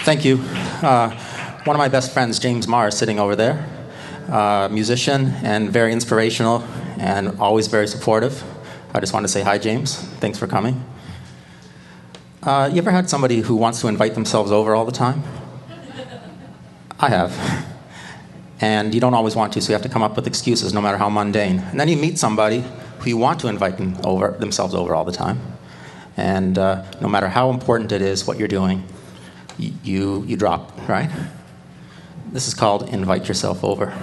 Thank you. One of my best friends, James Marr, is sitting over there. Musician and very inspirational and always very supportive. I just want to say hi, James. Thanks for coming. You ever had somebody who wants to invite themselves over all the time? I have. And you don't always want to, so you have to come up with excuses no matter how mundane. And then you meet somebody who you want to invite themselves over all the time. And no matter how important it is, what you're doing, you drop, right? This is called Invite Yourself Over.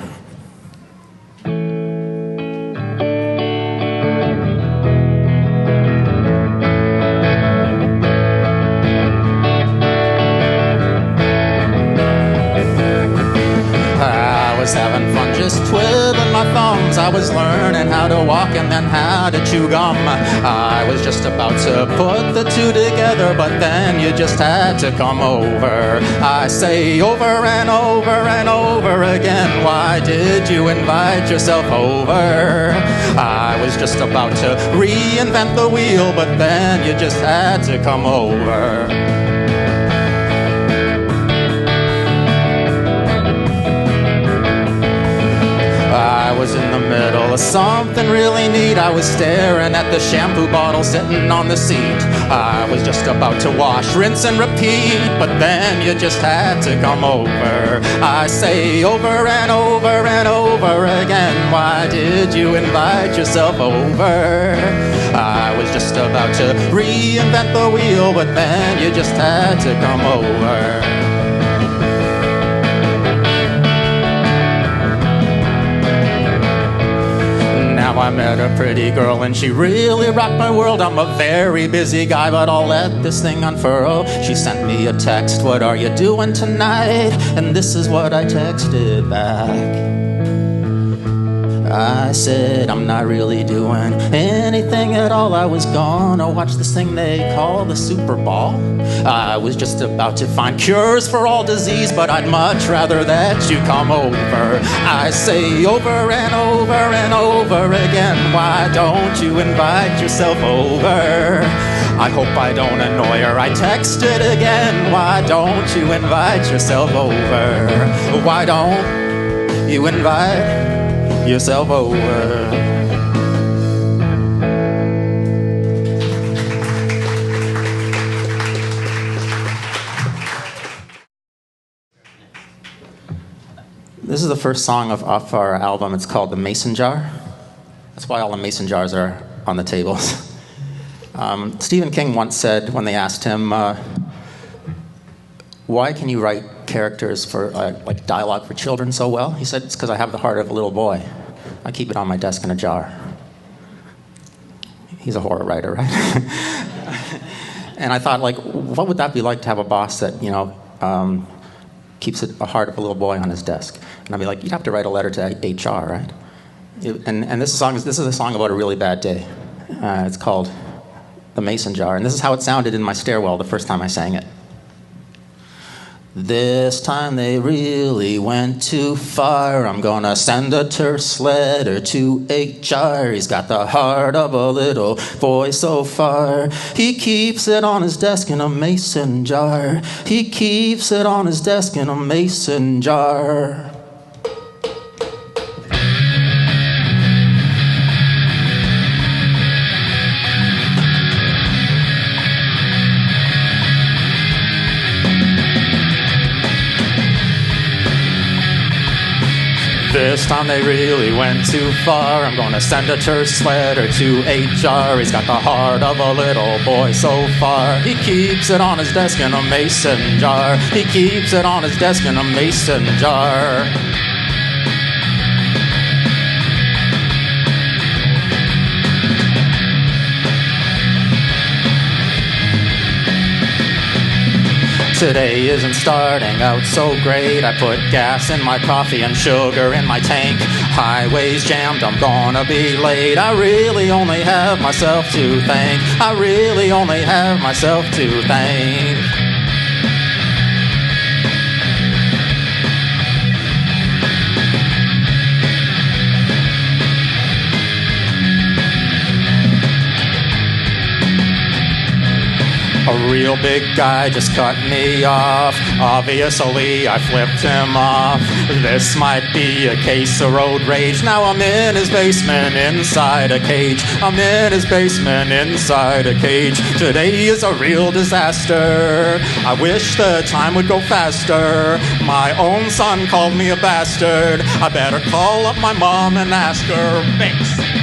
I was having fun just twiddling my thumbs. I was learning how to walk and then how to chew gum. I was just about to put the two together, but then you just had to come over. I say over and over and over again, why did you invite yourself over? I was just about to reinvent the wheel, but then you just had to come over. I was in the middle of something really neat. I was staring at the shampoo bottle sitting on the seat. I was just about to wash, rinse, and repeat, but then you just had to come over. I say over and over and over again, why did you invite yourself over? I was just about to reinvent the wheel, but then you just had to come over. I met a pretty girl and she really rocked my world. I'm a very busy guy, but I'll let this thing unfurl. She sent me a text, what are you doing tonight? And this is what I texted back. I said, I'm not really doing anything at all. I was gonna watch this thing they call the Super Bowl. I was just about to find cures for all disease, but I'd much rather that you come over. I say over and over and over again, why don't you invite yourself over? I hope I don't annoy her. I texted again, why don't you invite yourself over? Why don't you invite yourself over? This is the first song off our album. It's called The Mason Jar. That's why all the mason jars are on the tables. Stephen King once said, when they asked him, why can you write characters for like dialogue for children so well? He said, it's because I have the heart of a little boy. I keep it on my desk in a jar. He's a horror writer, right? And I thought, like, what would that be like to have a boss that, keeps a heart of a little boy on his desk? And I'd be like, you'd have to write a letter to HR, right? And this is a song about a really bad day. It's called The Mason Jar, and this is how it sounded in my stairwell the first time I sang it. This time they really went too far. I'm gonna send a terse letter to HR. He's got the heart of a little boy so far. He keeps it on his desk in a mason jar. He keeps it on his desk in a mason jar. This time they really went too far. I'm gonna send a terse letter to HR. He's got the heart of a little boy so far. He keeps it on his desk in a mason jar. He keeps it on his desk in a mason jar. Today isn't starting out so great. I put gas in my coffee and sugar in my tank. Highway's jammed, I'm gonna be late. I really only have myself to thank. I really only have myself to thank. A real real big guy just cut me off. Obviously, I flipped him off. This might be a case of road rage. Now I'm in his basement inside a cage. I'm in his basement inside a cage. Today is a real disaster. I wish the time would go faster. My own son called me a bastard. I better call up my mom and ask her. Thanks.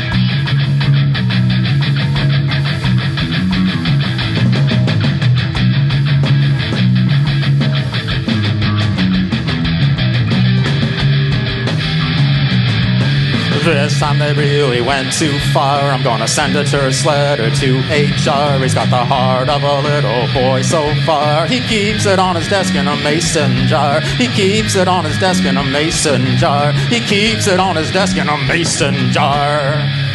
This time they really went too far. I'm gonna send a terse letter to HR. He's got the heart of a little boy so far. He keeps it on his desk in a mason jar. He keeps it on his desk in a mason jar. He keeps it on his desk in a mason jar.